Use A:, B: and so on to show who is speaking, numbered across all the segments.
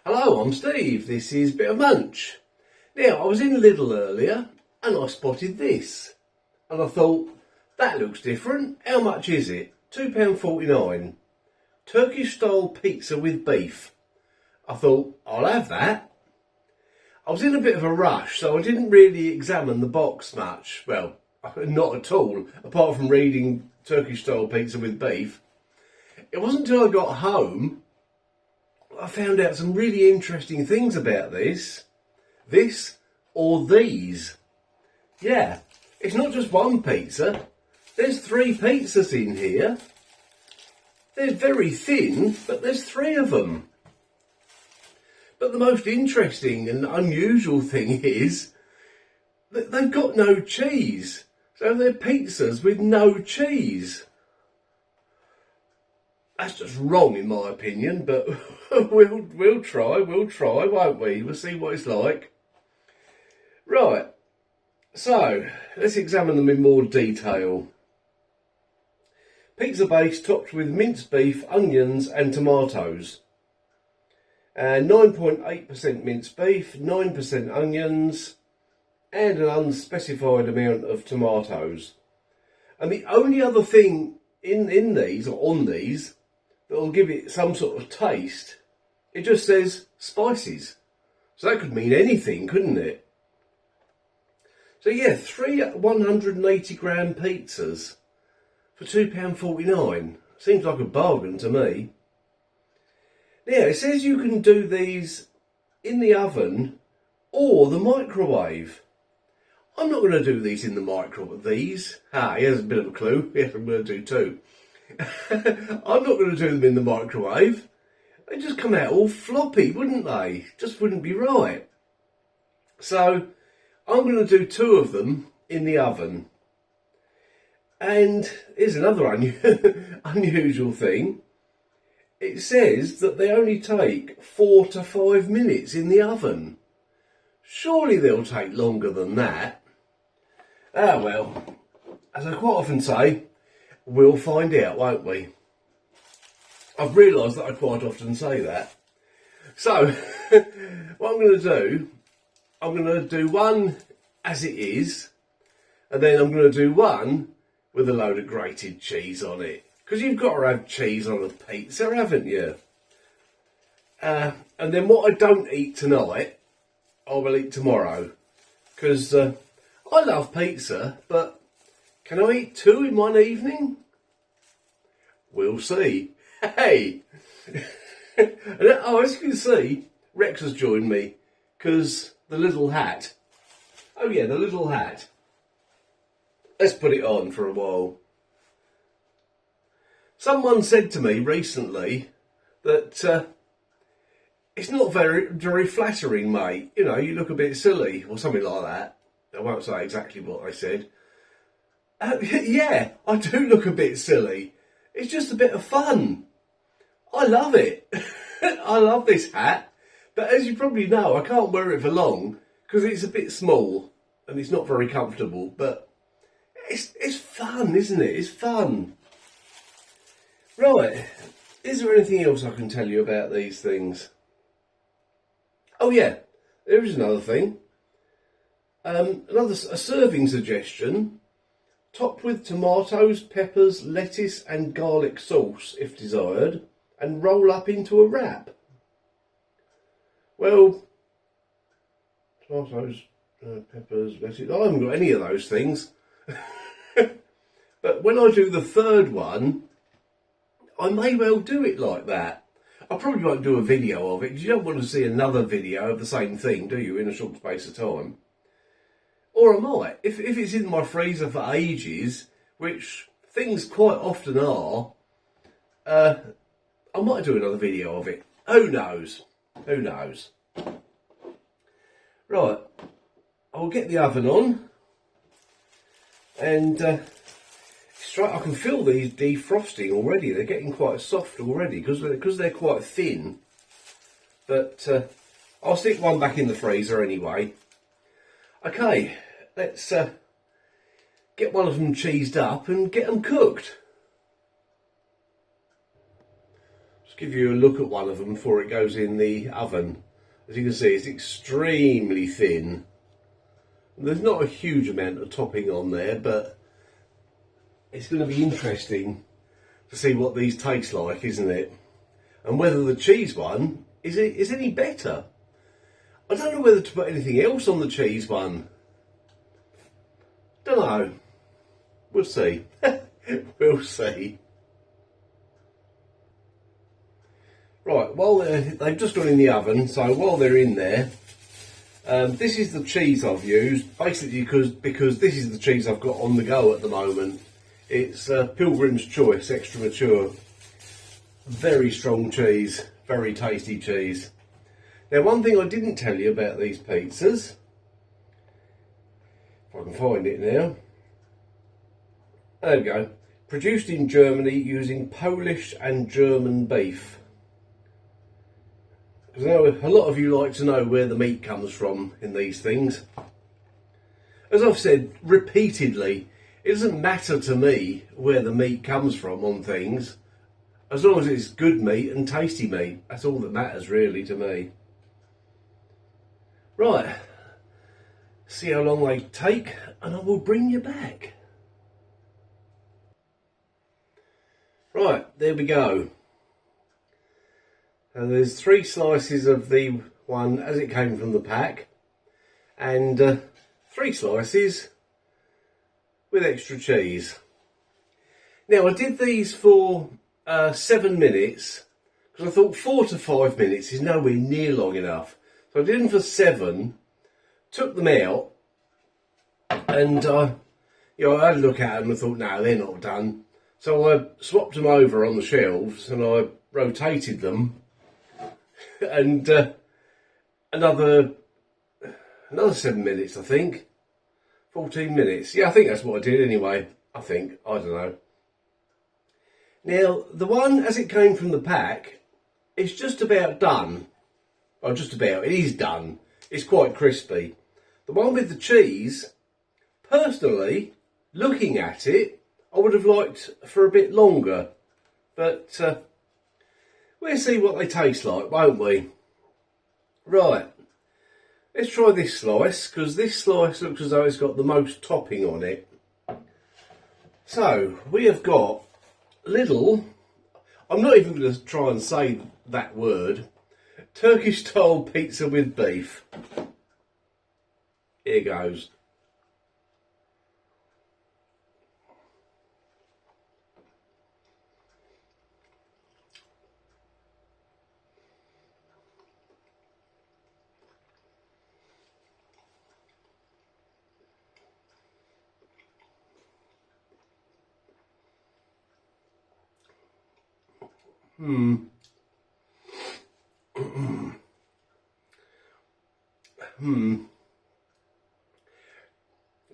A: Hello, I'm Steve. This is Bit of Munch. Now, I was in Lidl earlier and I spotted this. And I thought, that looks different. How much is it? £2.49. Turkish style pizza with beef. I thought, I'll have that. I was in a bit of a rush, so I didn't really examine the box much. Well, not at all, apart from reading Turkish style pizza with beef. It wasn't until I got home I found out some really interesting things about this. This or these. Yeah, it's not just one pizza. There's 3 pizzas in here. They're very thin, but there's 3 of them. But the most interesting and unusual thing is that they've got no cheese. So they're pizzas with no cheese. That's just wrong in my opinion, but we'll try, won't we? We'll see what it's like. Right, so let's examine them in more detail. Pizza base topped with minced beef, onions and tomatoes. And 9.8% minced beef, 9% onions and an unspecified amount of tomatoes. And the only other thing in these, or on these, that'll give it some sort of taste, it just says spices. So that could mean anything, couldn't it? So yeah, 3 180 gram pizzas for £2.49. Seems like a bargain to me. Now, it says you can do these in the oven or the microwave. I'm not going to do these in the microwave. Here's a bit of a clue. Yes, I'm going to do 2. I'm not going to do them in the microwave. They'd just come out all floppy, wouldn't they? Just wouldn't be right. So I'm going to do 2 of them in the oven. And here's another unusual thing. It says that they only take 4 to 5 minutes in the oven. Surely they'll take longer than that. Ah well, as I quite often say, we'll find out, won't we? I've realised that I quite often say that. So, what I'm going to do one as it is, and then I'm going to do one with a load of grated cheese on it. Because you've got to have cheese on a pizza, haven't you? And then what I don't eat tonight, I will eat tomorrow. Because I love pizza, but can I eat 2 in one evening? We'll see. Hey! Oh, as you can see, Rex has joined me. Because the little hat. Oh yeah, the little hat. Let's put it on for a while. Someone said to me recently that it's not very flattering, mate. You know, you look a bit silly or something like that. I won't say exactly what I said. Yeah, I do look a bit silly. It's just a bit of fun. I love it. I love this hat. But as you probably know, I can't wear it for long because it's a bit small and it's not very comfortable. But it's fun, isn't it? It's fun. Right, is there anything else I can tell you about these things? Oh yeah, there is another thing. A serving suggestion, topped with tomatoes, peppers, lettuce and garlic sauce if desired, and roll up into a wrap. Well, tomatoes, peppers, lettuce, I haven't got any of those things. But when I do the third one, I may well do it like that. I probably won't do a video of it because you don't want to see another video of the same thing, do you, in a short space of time? Or I might. If it's in my freezer for ages, which things quite often are, I might do another video of it. Who knows? Who knows? Right, I'll get the oven on and I can feel these defrosting already. They're getting quite soft already because they're quite thin. But I'll stick one back in the freezer anyway. Okay, let's get one of them cheesed up and get them cooked. give you a look at one of them before it goes in the oven. As you can see, it's extremely thin. There's not a huge amount of topping on there, but it's going to be interesting to see what these taste like, isn't it? And whether the cheese one is any better. I don't know whether to put anything else on the cheese one. Don't know. We'll see. We'll see. Right, while they've just gone in the oven, so while they're in there, this is the cheese I've used, basically because this is the cheese I've got on the go at the moment. It's Pilgrim's Choice Extra Mature. Very strong cheese, very tasty cheese. Now, one thing I didn't tell you about these pizzas, if I can find it now. There we go. Produced in Germany using Polish and German beef. Because I know a lot of you like to know where the meat comes from in these things. As I've said repeatedly, it doesn't matter to me where the meat comes from on things, as long as it's good meat and tasty meat. That's all that matters really to me. Right, see how long they take and I will bring you back. Right, there we go. And there's 3 slices of the one as it came from the pack, and 3 slices with extra cheese. Now, I did these for 7 minutes because I thought 4 to 5 minutes is nowhere near long enough. So I did them for 7, took them out, and I had a look at them and thought, no, they're not done. So I swapped them over on the shelves and I rotated them, and another 7 minutes, I think. 14 minutes. Yeah, I think that's what I did anyway. I don't know. Now, the one as it came from the pack is just about done. Oh, just about. It is done. It's quite crispy. The one with the cheese, personally, looking at it, I would have liked for a bit longer. But we'll see what they taste like, won't we? Right. Let's try this slice, because this slice looks as though it's got the most topping on it. So, we have got Lidl, I'm not even going to try and say that word, Turkish style pizza with beef. Here goes.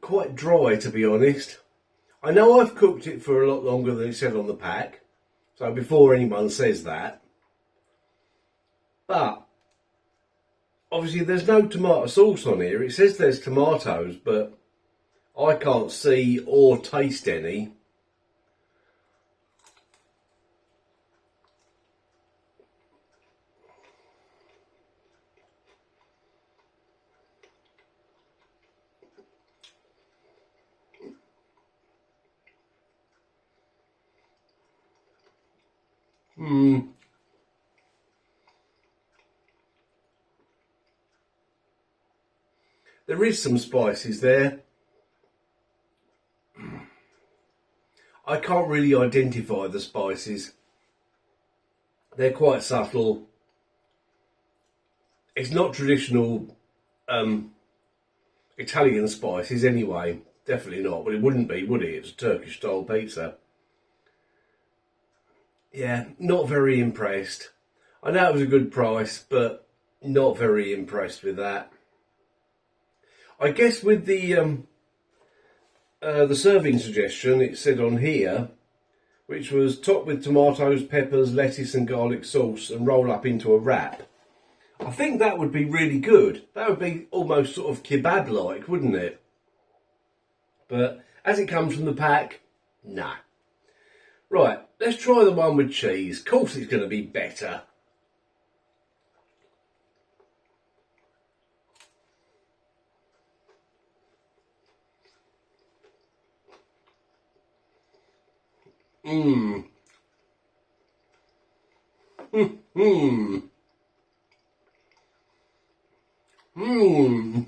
A: Quite dry, to be honest. I know I've cooked it for a lot longer than it said on the pack, so before anyone says that. But obviously there's no tomato sauce on here. It says there's tomatoes, but I can't see or taste any. There is some spices there. I can't really identify the spices. They're quite subtle. It's not traditional Italian spices anyway. Definitely not. Well, it wouldn't be, would it? It's a Turkish style pizza. Yeah, not very impressed. I know it was a good price, but not very impressed with that. I guess with the serving suggestion, it said on here, which was topped with tomatoes, peppers, lettuce and garlic sauce and roll up into a wrap. I think that would be really good. That would be almost sort of kebab-like, wouldn't it? But as it comes from the pack, nah. Right, let's try the one with cheese. Of course it's going to be better. Mmm. Mmm. Mmm.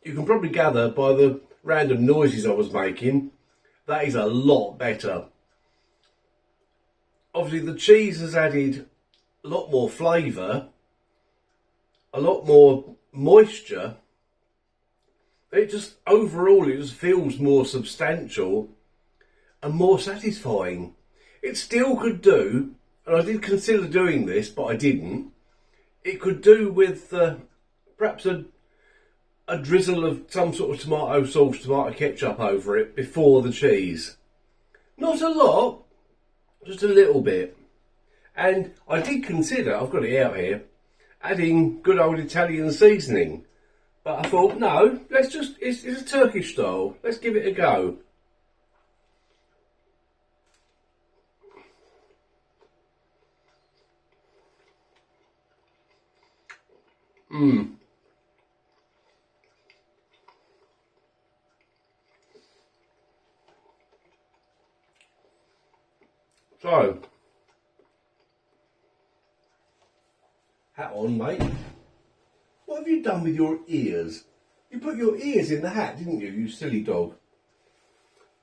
A: You can probably gather by the random noises I was making, that is a lot better. Obviously the cheese has added a lot more flavour, a lot more moisture. It just, overall, it just feels more substantial and more satisfying. It still could do, and I did consider doing this, but I didn't. It could do with perhaps a drizzle of some sort of tomato sauce, tomato ketchup over it before the cheese. Not a lot, just a little bit. And I did consider, I've got it out here, adding good old Italian seasoning. But I thought, no, let's just, it's a Turkish style, let's give it a go. Mmm. So, hat on, mate. What have you done with your ears? You put your ears in the hat, didn't you, you silly dog?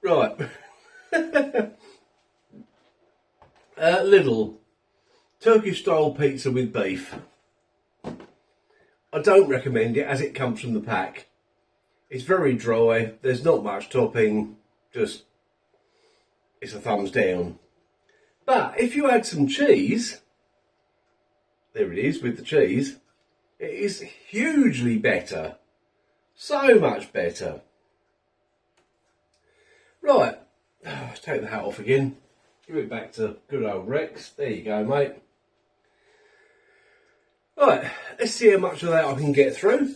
A: Right. Lidl. Turkish style pizza with beef. I don't recommend it as it comes from the pack. It's very dry, there's not much topping, just, it's a thumbs down. But if you add some cheese, there it is with the cheese, it is hugely better. So much better. Right, let's take the hat off again. Give it back to good old Rex. There you go, mate. Right, let's see how much of that I can get through.